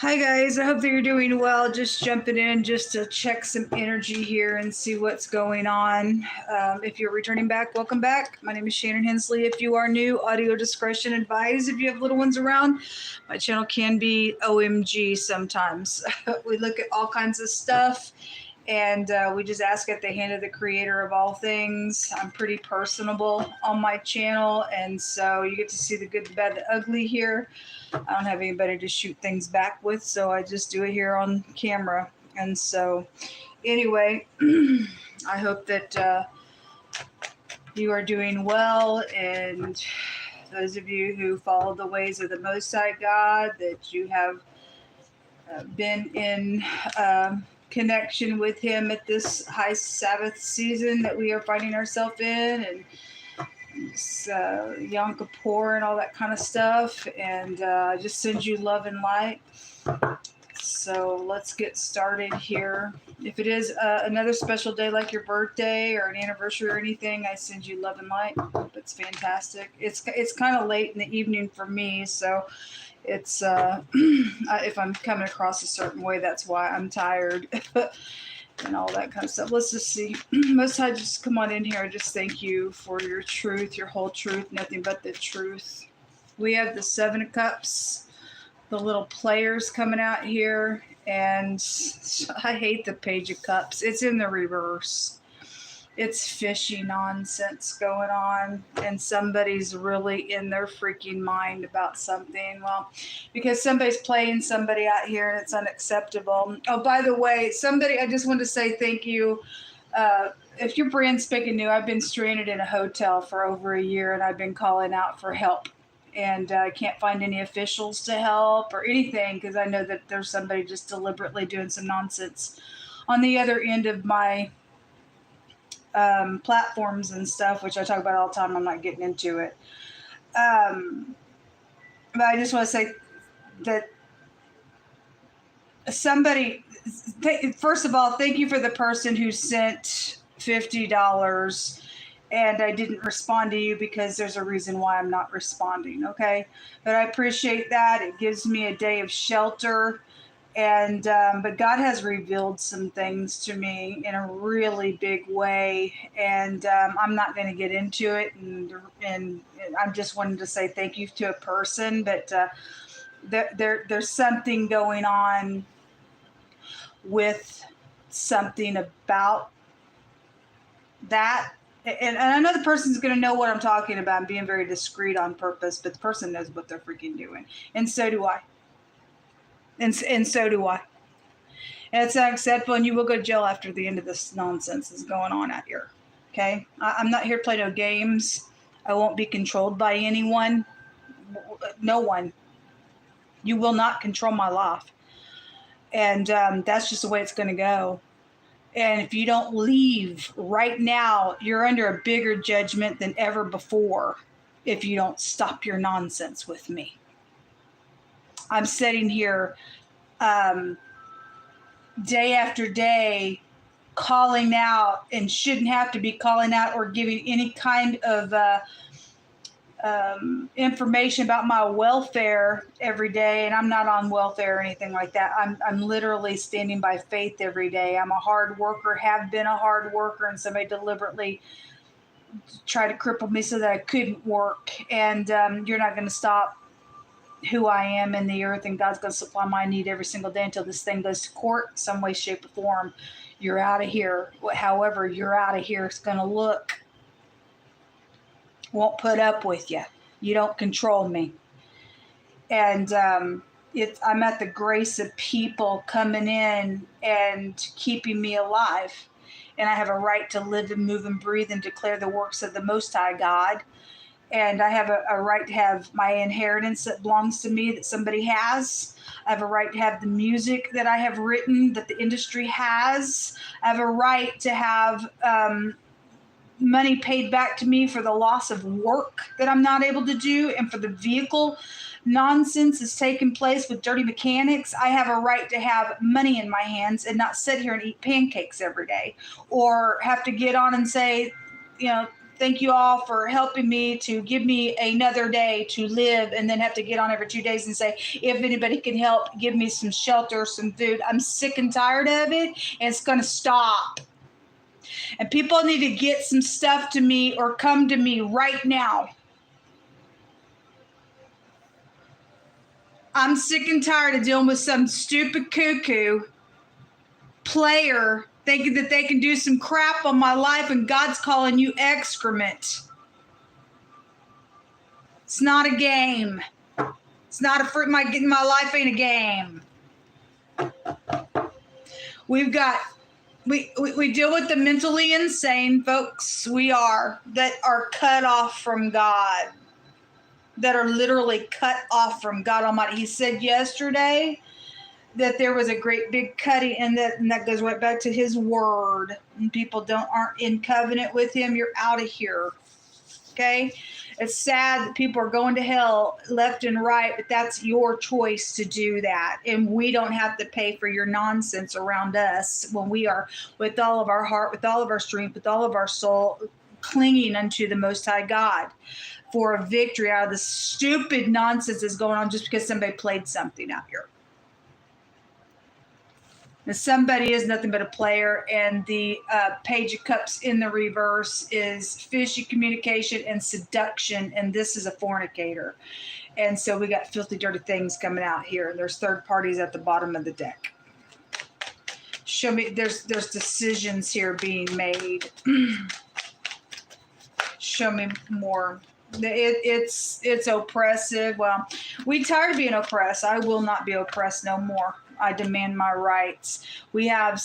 Hi guys, I hope that you're doing well. Just jumping in just to check some energy here and see what's going on. If you're returning back, welcome back. My name is Shannon Hensley. If you are new, audio discretion advised. If you have little ones around, my channel can be OMG sometimes. We look at all kinds of stuff and we just ask at the hand of the creator of all things. I'm pretty personable on my channel, and so you get to see the good, the bad, the ugly here. I don't have anybody to shoot things back with, so I just do it here on camera. And so anyway, I hope that you are doing well, and those of you who follow the ways of the Most High God, that you have been in connection with him at this high Sabbath season that we are finding ourselves in, and Yom Kippur and all that kind of stuff, and I just send you love and light. So let's get started here. If it is another special day like your birthday or an anniversary or anything, I send you love and light. It's fantastic. It's kind of late in the evening for me, so it's if I'm coming across a certain way, that's why I'm tired. And all that kind of stuff. Let's just see. Most High, just come on in here. I just thank you for your truth, your whole truth, nothing but the truth. We have the Seven of Cups, the little players coming out here, and I hate the Page of Cups. It's in the reverse. It's fishy nonsense going on, and somebody's really in their freaking mind about something. Well, because somebody's playing somebody out here, and it's unacceptable. Oh, by the way, I just want to say thank you. If you're brand spanking new, I've been stranded in a hotel for over a year, and I've been calling out for help. And I can't find any officials to help or anything, because I know that there's somebody just deliberately doing some nonsense on the other end of my platforms and stuff, which I talk about all the time. I'm not getting into it. But I just want to say that first of all, thank you for the person who sent $50, and I didn't respond to you because there's a reason why I'm not responding, okay? But I appreciate that. It gives me a day of shelter. And but God has revealed some things to me in a really big way, and I'm not going to get into it. And I'm just wanting to say thank you to a person, but there's something going on with something about that. And I know the person's going to know what I'm talking about. I'm being very discreet on purpose, but the person knows what they're freaking doing, and so do I. And so do I. And it's unacceptable, and you will go to jail after the end of this nonsense is going on out here. Okay? I'm not here to play no games. I won't be controlled by anyone. No one. You will not control my life. And that's just the way it's going to go. And if you don't leave right now, you're under a bigger judgment than ever before if you don't stop your nonsense with me. I'm sitting here day after day calling out, and shouldn't have to be calling out or giving any kind of information about my welfare every day. And I'm not on welfare or anything like that. I'm literally standing by faith every day. I'm a hard worker, have been a hard worker, and somebody deliberately tried to cripple me so that I couldn't work. And you're not going to stop who I am in the earth, and God's going to supply my need every single day until this thing goes to court, some way, shape, or form. You're out of here. However you're out of here, it's going to look. Won't put up with you. You don't control me. And I'm at the grace of people coming in and keeping me alive. And I have a right to live and move and breathe and declare the works of the Most High God. And I have a right to have my inheritance that belongs to me that somebody has. I have a right to have the music that I have written that the industry has. I have a right to have money paid back to me for the loss of work that I'm not able to do, and for the vehicle nonsense that's taking place with dirty mechanics. I have a right to have money in my hands and not sit here and eat pancakes every day, or have to get on and say, Thank you all for helping me to give me another day to live and then have to get on every 2 days and say, if anybody can help, give me some shelter, some food. I'm sick and tired of it, and it's going to stop. And people need to get some stuff to me or come to me right now. I'm sick and tired of dealing with some stupid cuckoo player thinking that they can do some crap on my life, and God's calling you excrement. It's not a game. It's not a my life ain't a game. We deal with the mentally insane folks. We are that are cut off from God, that are literally cut off from God Almighty. He said yesterday that there was a great big cutting, and that goes right back to his word. And people aren't in covenant with him. You're out of here. Okay? It's sad that people are going to hell left and right, but that's your choice to do that. And we don't have to pay for your nonsense around us when we are with all of our heart, with all of our strength, with all of our soul, clinging unto the Most High God for a victory out of the stupid nonsense that's going on just because somebody played something out here. Now, somebody is nothing but a player, and the Page of Cups in the reverse is fishy communication and seduction, and this is a fornicator. And so we got filthy, dirty things coming out here. There's third parties at the bottom of the deck. Show me, there's decisions here being made. Show me more. It's oppressive. Well, we tired of being oppressed. I will not be oppressed no more. I demand my rights. We have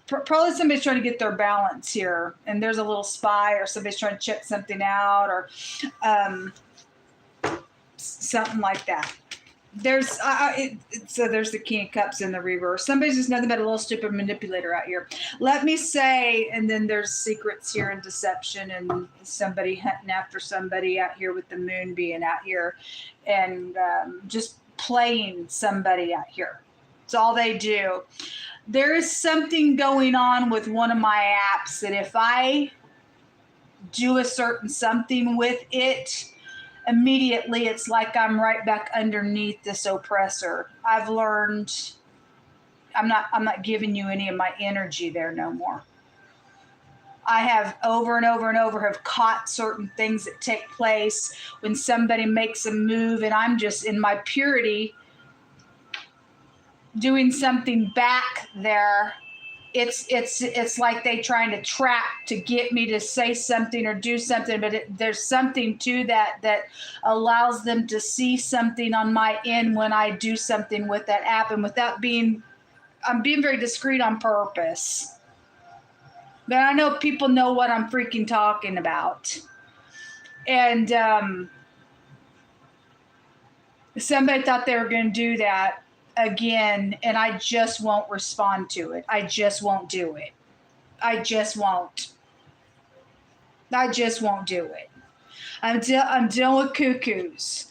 probably somebody's trying to get their balance here, and there's a little spy, or somebody's trying to check something out, or something like that. So there's the King of Cups in the reverse. Somebody's just nothing but a little stupid manipulator out here. Let me say, and then there's secrets here and deception, and somebody hunting after somebody out here with the moon being out here, and just playing somebody out here. It's all they do. There is something going on with one of my apps that if I do a certain something with it, immediately it's like I'm right back underneath this oppressor. I've learned I'm not giving you any of my energy there no more. I have over and over and over have caught certain things that take place when somebody makes a move, and I'm just in my purity doing something back there. It's like they trying to trap to get me to say something or do something, but there's something to that allows them to see something on my end when I do something with that app, and I'm being very discreet on purpose. But I know people know what I'm freaking talking about. And somebody thought they were going to do that again, and I just won't respond to it. I just won't do it. I just won't do it. I'm dealing with cuckoos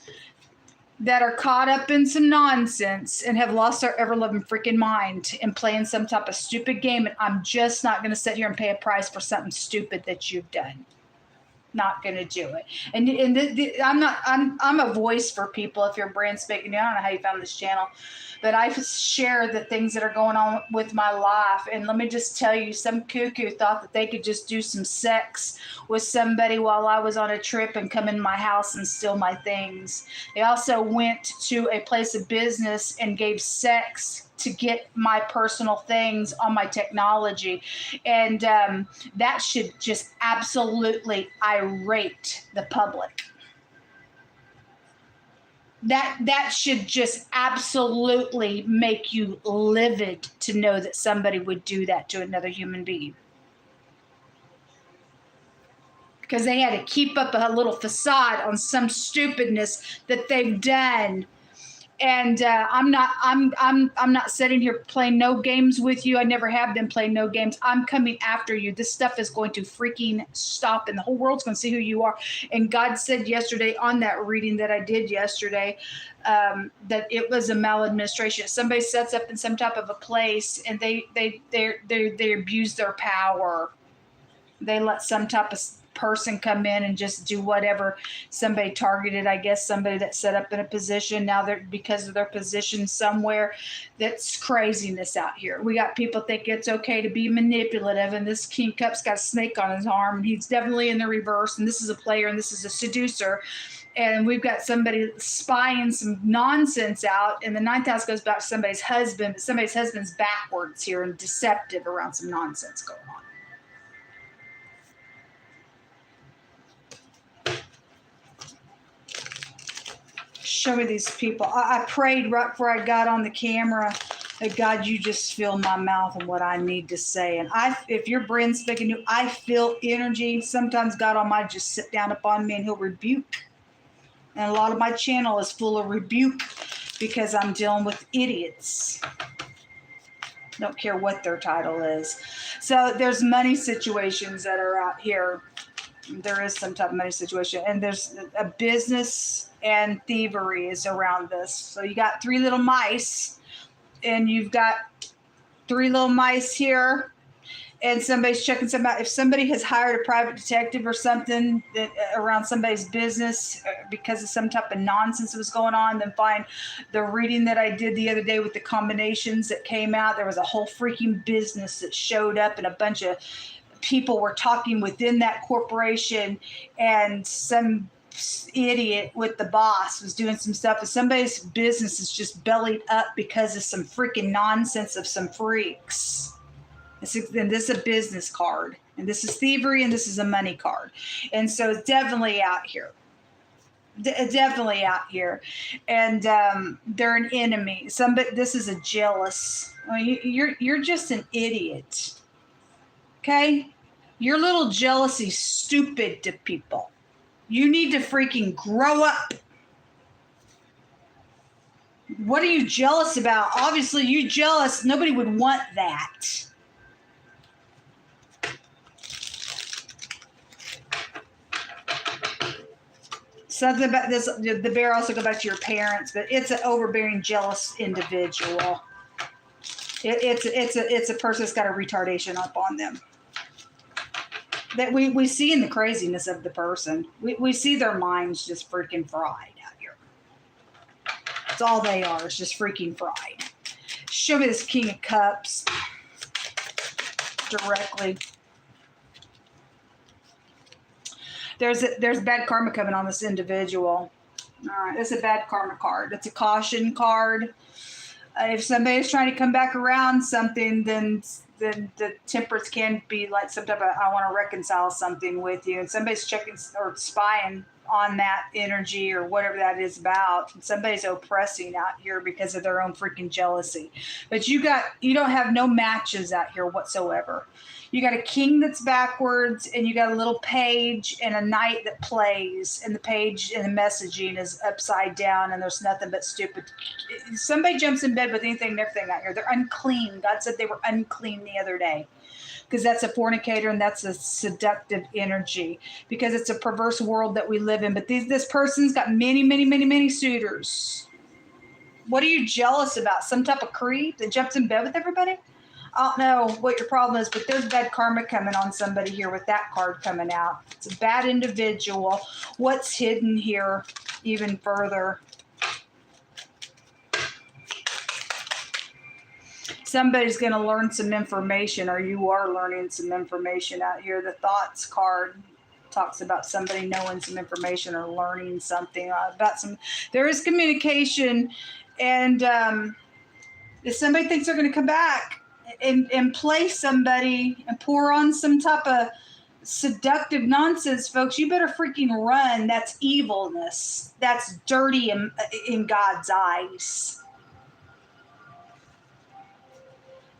that are caught up in some nonsense and have lost their ever-loving freaking mind and playing some type of stupid game, and I'm just not going to sit here and pay a price for something stupid that you've done. Not going to do it. And I'm a voice for people. If you're brand spanking new, I don't know how you found this channel, but I share the things that are going on with my life. And let me just tell you, some cuckoo thought that they could just do some sex with somebody while I was on a trip and come in my house and steal my things. They also went to a place of business and gave sex to get my personal things on my technology. And that should just absolutely irate the public. That should just absolutely make you livid to know that somebody would do that to another human being. Because they had to keep up a little facade on some stupidness that they've done. And I'm not sitting here playing no games with you. I never have been playing no games. I'm coming after you. This stuff is going to freaking stop, and the whole world's going to see who you are. And God said yesterday on that reading that I did yesterday that it was a maladministration. Somebody sets up in some type of a place, and they abuse their power. They let some type of person come in and just do whatever. Somebody targeted, I guess, somebody that set up in a position. Now they're, because of their position somewhere, that's craziness out here. We got people think it's okay to be manipulative, and this King Cup's got a snake on his arm, and he's definitely in the reverse, and this is a player, and this is a seducer. And we've got somebody spying some nonsense out, and the ninth house goes back to somebody's husband, but somebody's husband's backwards here and deceptive around some nonsense going on. Show me these people. I prayed right before I got on the camera that, God, you just fill my mouth and what I need to say. And if your brain's speaking to you, I feel energy. Sometimes God Almighty just sit down upon me and he'll rebuke. And a lot of my channel is full of rebuke because I'm dealing with idiots. Don't care what their title is. So there's money situations that are out here. There is some type of money situation. And there's a business and thievery is around this. So you got three little mice. And you've got three little mice here. And somebody's checking something out. If somebody has hired a private detective or something that, around somebody's business because of some type of nonsense that was going on, then fine. The reading that I did the other day with the combinations that came out, there was a whole freaking business that showed up, and a bunch of people were talking within that corporation, and some idiot with the boss was doing some stuff, and somebody's business is just bellied up because of some freaking nonsense of some freaks. And this is a business card, and this is thievery, and this is a money card. And so it's definitely out here. Definitely out here. And they're an enemy. This is a jealous. I mean, you're just an idiot. Okay? Your little jealousy's stupid to people. You need to freaking grow up. What are you jealous about? Obviously, you jealous. Nobody would want that. Something about this, the bear also go back to your parents, but it's an overbearing, jealous individual. It's a person that's got a retardation up on them. That we see in the craziness of the person. We see their minds just freaking fried out here. That's all they are, is just freaking fried. Show me this King of Cups directly. There's bad karma coming on this individual. All right, it's a bad karma card. It's a caution card. If somebody's trying to come back around something, then the temperance can be like some type of, I want to reconcile something with you. And somebody's checking or spying on that energy or whatever that is about. And somebody's oppressing out here because of their own freaking jealousy. But you don't have no matches out here whatsoever. You got a king that's backwards, and you got a little page and a knight that plays, and the page and the messaging is upside down, and there's nothing but stupid. Somebody jumps in bed with anything and everything out here. They're unclean. God said they were unclean the other day, because that's a fornicator and that's a seductive energy, because it's a perverse world that we live in. But this person's got many, many, many, many suitors. What are you jealous about? Some type of creep that jumps in bed with everybody? I don't know what your problem is, but there's bad karma coming on somebody here with that card coming out. It's a bad individual. What's hidden here even further? Somebody's going to learn some information, or you are learning some information out here. The thoughts card talks about somebody knowing some information or learning something about some. There is communication, and if somebody thinks they're going to come back and play somebody and pour on some type of seductive nonsense, folks, you better freaking run. That's evilness. That's dirty in God's eyes.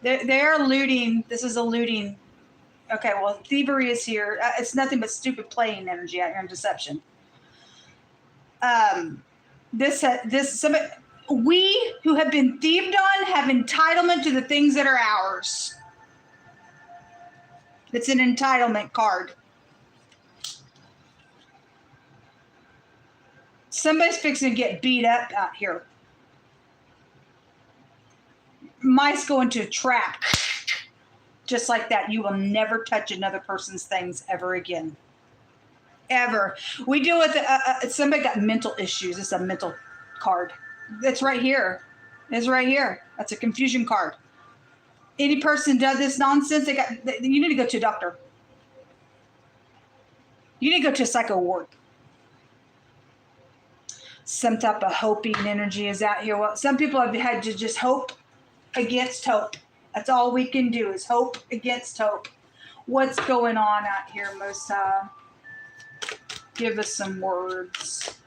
They are looting. This is a looting. Okay, well, thievery is here. It's nothing but stupid playing energy out here and deception. Somebody. We who have been thieved on have entitlement to the things that are ours. It's an entitlement card. Somebody's fixing to get beat up out here. Mice go into a trap. Just like that. You will never touch another person's things ever again. ever. We deal with somebody got mental issues. It's a mental card. It's right here. It's right here. That's a confusion card. Any person does this nonsense, you need to go to a doctor. You need to go to a psycho ward. Some type of hoping energy is out here. Well, some people have had to just hope against hope. That's all we can do is hope against hope. What's going on out here, Most High? Give us some words.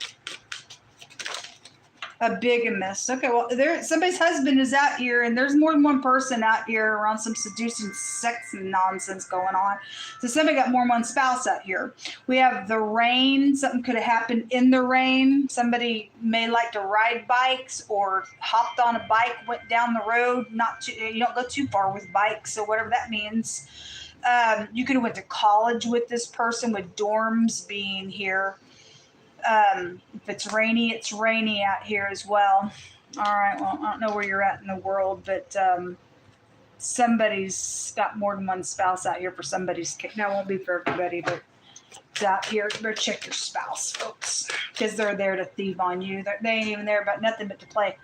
A bigamist. Okay, well, somebody's husband is out here, and there's more than one person out here around some seducing sex and nonsense going on. So somebody got more than one spouse out here. We have the rain. Something could have happened in the rain. Somebody may like to ride bikes or hopped on a bike, went down the road. You don't go too far with bikes, so whatever that means. You could have went to college with this person, with dorms being here. If it's rainy out here as well. All right, well, I don't know where you're at in the world, but somebody's got more than one spouse out here for somebody's case. Now, it won't be for everybody, but it's out here. Better check your spouse, folks, because they're there to thieve on you. They ain't even there about nothing but to play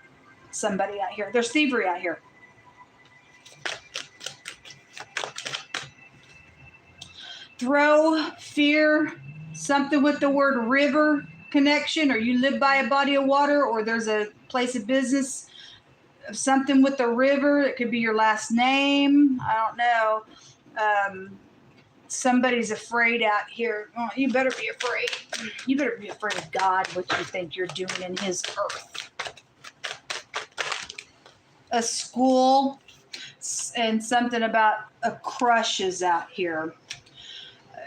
somebody out here. There's thievery out here. Throw, fear, something with the word river connection, or you live by a body of water, or there's a place of business, something with the river. It could be your last name. I don't know. Somebody's afraid out here. Oh, you better be afraid. You better be afraid of God, what you think you're doing in his earth. A school and something about a crush is out here.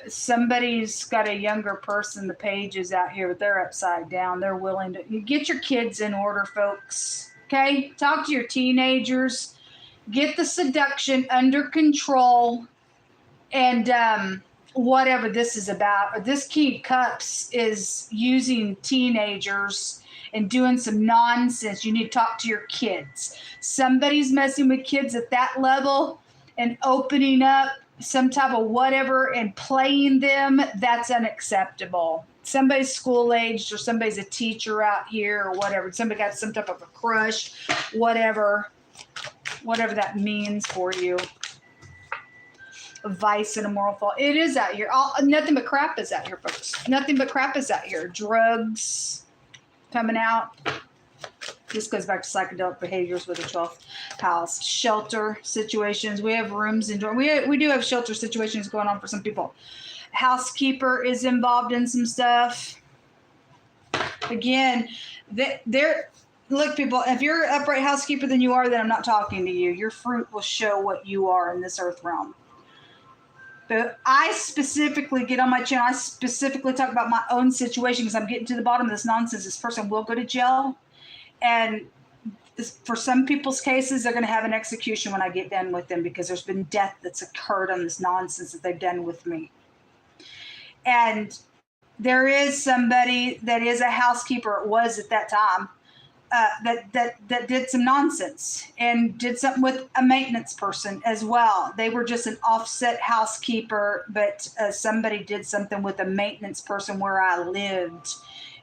Somebody's got a younger person, the pages out here, but they're upside down. They're willing to get your kids in order, folks. Okay? Talk to your teenagers. Get the seduction under control. And whatever this is about, this King of Cups is using teenagers and doing some nonsense. You need to talk to your kids. Somebody's messing with kids at that level and opening up some type of whatever and playing them. That's unacceptable. Somebody's school aged, or somebody's a teacher out here, or whatever. Somebody got some type of a crush, whatever that means for you. A vice and a moral fault. It is out here. Nothing but crap is out here, folks. Nothing but crap is out here. Drugs coming out. This goes back to psychedelic behaviors with the 12th house. Shelter situations. We have rooms and we do have shelter situations going on for some people. Housekeeper is involved in some stuff. Again, look, people, if you're an upright housekeeper than you are, then I'm not talking to you. Your fruit will show what you are in this earth realm. But I specifically get on my channel. I specifically talk about my own situation because I'm getting to the bottom of this nonsense. This person will go to jail. And for some people's cases, they're going to have an execution when I get done with them, because there's been death that's occurred on this nonsense that they've done with me. And there is somebody that is a housekeeper, it was at that time, that did some nonsense and did something with a maintenance person as well. They were just an offset housekeeper, but somebody did something with a maintenance person where I lived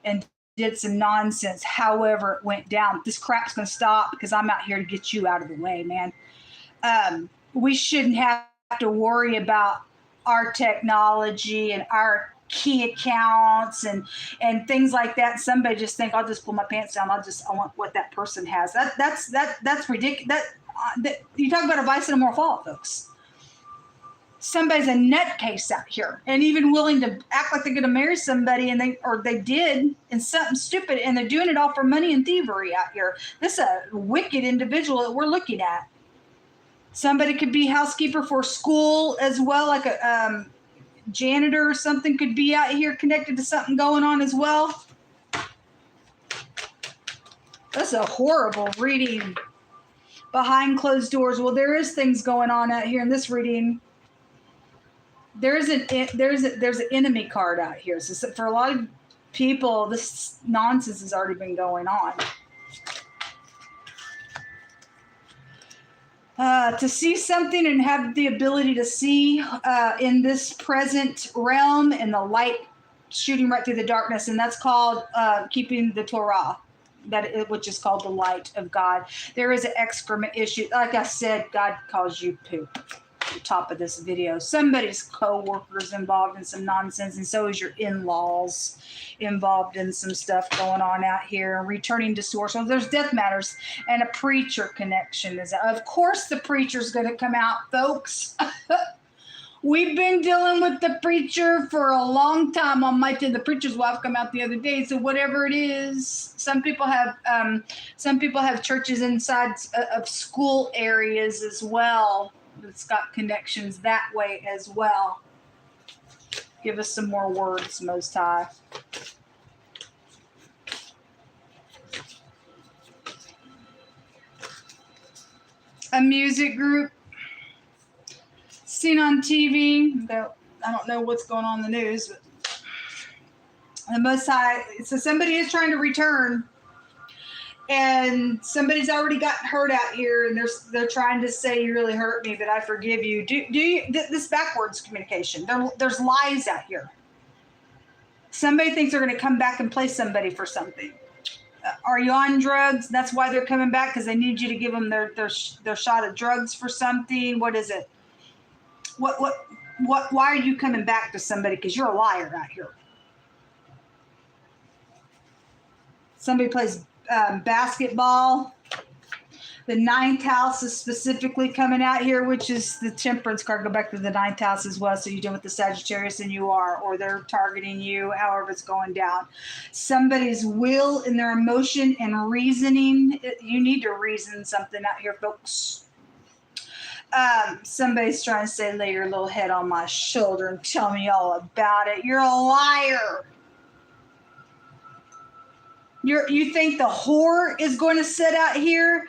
and did some nonsense. However, it went down. This crap's going to stop because I'm out here to get you out of the way, man. We shouldn't have to worry about our technology and our key accounts and things like that. Somebody just think, I'll just pull my pants down. I want what that person has. That's ridiculous. You talk about a vice and a moral fault, folks. Somebody's a nutcase out here and even willing to act like they're going to marry somebody, and they did, and something stupid, and they're doing it all for money and thievery out here. This is a wicked individual that we're looking at. Somebody could be housekeeper for school as well, like a janitor or something could be out here connected to something going on as well. That's a horrible reading. Behind closed doors. Well, there is things going on out here in this reading. There's an enemy card out here. So for a lot of people, this nonsense has already been going on. To see something and have the ability to see in this present realm, and the light shooting right through the darkness, and that's called keeping the Torah, which is called the light of God. There is an excrement issue. Like I said, God calls you poop. The top of this video, somebody's co-workers involved in some nonsense, and so is your in-laws involved in some stuff going on out here. Returning to source. So there's death matters, and a preacher connection is. Of course, the preacher's going to come out, folks. We've been dealing with the preacher for a long time. The preacher's wife come out the other day. So whatever it is, some people have churches inside of school areas as well. It's got connections that way as well. Give us some more words, Most High. A music group seen on TV. I don't know what's going on in the news, but the Most High. So somebody is trying to return. And somebody's already gotten hurt out here, and they're trying to say, you really hurt me, but I forgive you. Do you this backwards communication? There's lies out here. Somebody thinks they're going to come back and play somebody for something. Are you on drugs? That's why they're coming back, because they need you to give them their shot of drugs for something. What is it? Why are you coming back to somebody? Because you're a liar out here. Somebody plays basketball. The 9th house is specifically coming out here, which is the Temperance card. Go back to the 9th house as well. So you're dealing with the Sagittarius, and you are, or they're targeting you, however it's going down. Somebody's will and their emotion and reasoning. You need to reason something out here, folks. Somebody's trying to say, lay your little head on my shoulder and tell me all about it. You're a liar. You think the whore is going to sit out here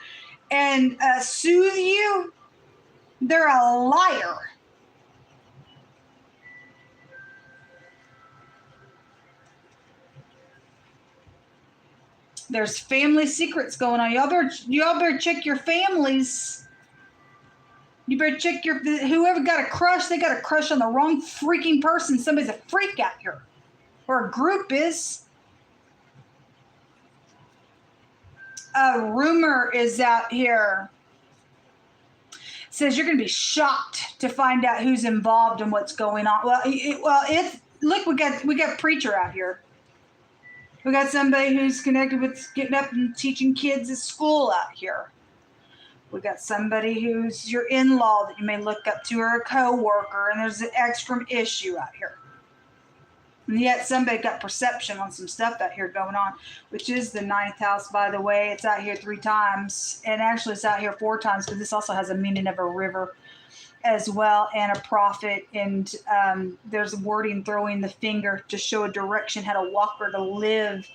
and soothe you? They're a liar. There's family secrets going on. Y'all better check your families. You better check whoever got a crush. They got a crush on the wrong freaking person. Somebody's a freak out here, or a group is. A rumor is out here. It says you're going to be shocked to find out who's involved and what's going on. Look, we got preacher out here. We got somebody who's connected with getting up and teaching kids at school out here. We got somebody who's your in-law that you may look up to, or a co-worker, and there's an extra issue out here. And yet somebody got perception on some stuff out here going on, which is the 9th house, by the way. It's out here 3 times. And actually it's out here 4 times, because this also has a meaning of a river as well, and a prophet. And there's wording throwing the finger to show a direction, how to walk or to live.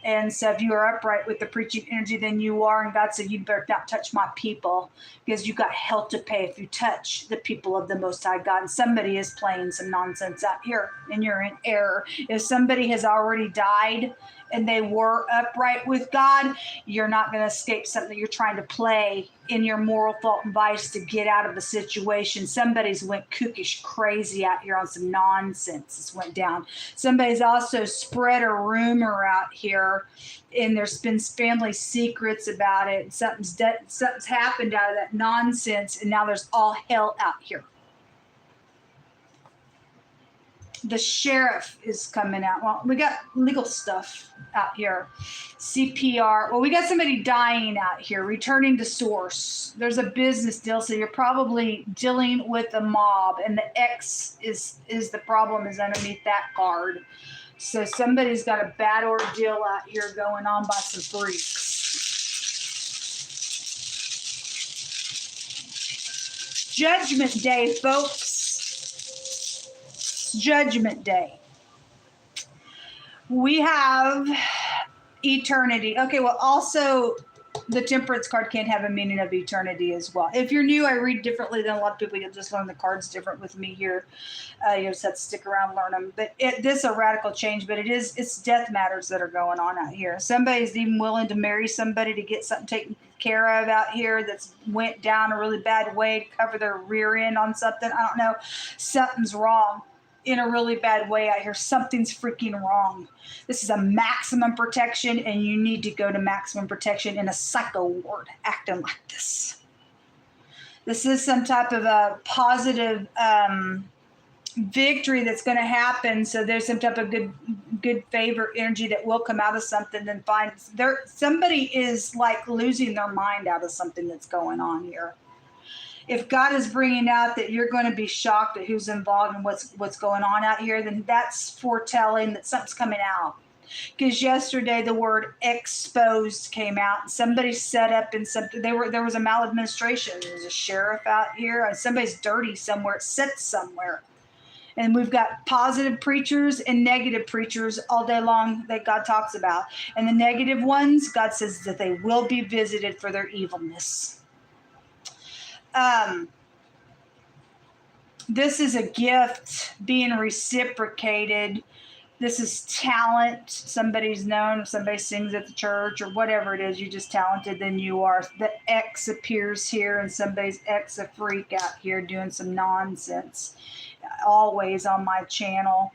And so if you are upright with the preaching energy, then you are. And God said, you better not touch my people, because you got hell to pay if you touch the people of the Most High God. And somebody is playing some nonsense out here, and you're in error. If somebody has already died and they were upright with God, you're not going to escape something you're trying to play in your moral fault and vice to get out of a situation. Somebody's went kookish crazy out here on some nonsense. It's went down. Somebody's also spread a rumor out here, and there's been family secrets about it. Something's happened out of that nonsense, and now there's all hell out here. The sheriff is coming out. Well, we got legal stuff out here. CPR. Well, we got somebody dying out here, returning to source. There's a business deal, so you're probably dealing with a mob, and the X is the problem is underneath that card. So somebody's got a bad ordeal out here going on by some freaks. Judgment Day, folks. Judgment Day. We have eternity. Okay, well, also the Temperance card can have a meaning of eternity as well. If you're new, I read differently than a lot of people. You'll just learn the cards different with me here. You just have to stick around and learn them. But this is a radical change, but it's death matters that are going on out here. Somebody's even willing to marry somebody to get something taken care of out here that's went down a really bad way to cover their rear end on something. I don't know. Something's wrong. in a really bad way out here. Something's freaking wrong. This is a maximum protection, and you need to go to maximum protection in a psycho ward acting like this. This is some type of a positive victory that's going to happen. So there's some type of good favor energy that will come out of something. And find there somebody is like losing their mind out of something that's going on here. If God is bringing out that you're going to be shocked at who's involved and what's going on out here, then that's foretelling that something's coming out. Because yesterday the word exposed came out. Somebody set up in something. There was a maladministration. There's a sheriff out here. And somebody's dirty somewhere. It sits somewhere. And we've got positive preachers and negative preachers all day long that God talks about. And the negative ones, God says that they will be visited for their evilness. This is a gift being reciprocated. This is talent. Somebody's known, if somebody sings at the church or whatever it is, you're just talented than you are. The X appears here, and somebody's X a freak out here doing some nonsense. Always on my channel.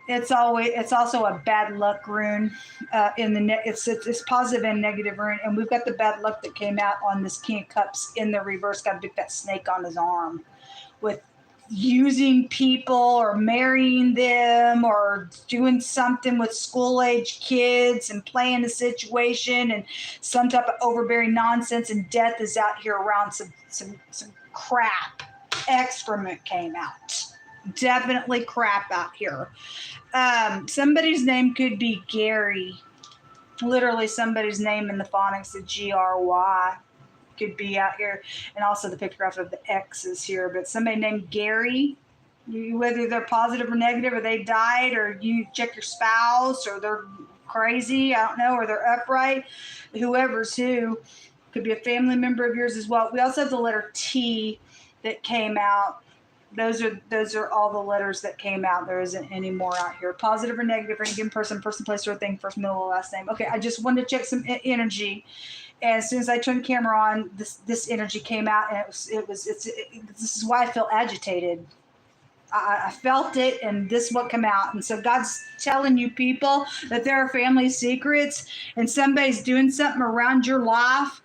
It's also a bad luck rune. It's positive and negative rune, and we've got the bad luck that came out on this King of Cups in the reverse. Got a big fat snake on his arm, with using people or marrying them or doing something with school-age kids and playing the situation and some type of overbearing nonsense, and death is out here around some crap. Excrement came out. Definitely crap out here. Somebody's name could be Gary. Literally somebody's name in the phonics, the Gry. Could be out here, and also the pictograph of the X's here, but somebody named Gary, whether they're positive or negative, or they died, or you check your spouse, or they're crazy, I don't know, or they're upright, whoever's who, could be a family member of yours as well. We also have the letter T that came out. Those are all the letters that came out. There isn't any more out here. Positive or negative for any given person, place, or thing, first, middle, or last name. Okay, I just wanted to check some energy. And as soon as I turned the camera on, this energy came out, and this is why I feel agitated. I felt it, and this is what came out. And so God's telling you people that there are family secrets, and somebody's doing something around your life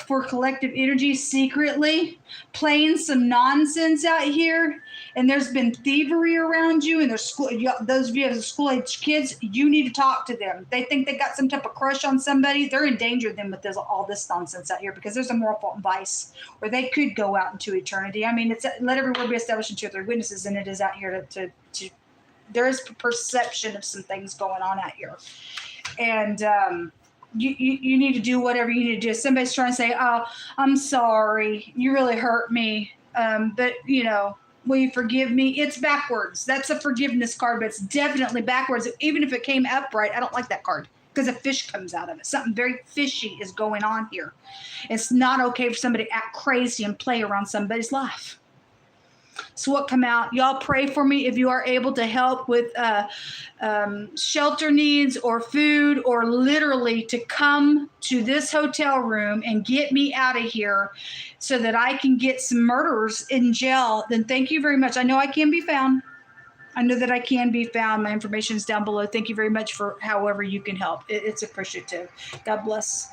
for collective energy secretly, playing some nonsense out here. And there's been thievery around you, and there's those of you as school-age kids, you need to talk to them. They think they got some type of crush on somebody. They're in danger then with all this nonsense out here, because there's a moral fault and vice where they could go out into eternity. I mean, it's let every word be established in 2 or 3 witnesses, and it is out here to there is perception of some things going on out here. And you need to do whatever you need to do. If somebody's trying to say, oh, I'm sorry, you really hurt me, but will you forgive me? It's backwards. That's a forgiveness card, but it's definitely backwards. Even if it came upright, I don't like that card, because a fish comes out of it. Something very fishy is going on here. It's not okay for somebody to act crazy and play around somebody's life. So what come out? Y'all pray for me if you are able to help with shelter needs or food, or literally to come to this hotel room and get me out of here so that I can get some murderers in jail. Then thank you very much. I know I can be found. I know that I can be found. My information is down below. Thank you very much for however you can help. It's appreciative. God bless.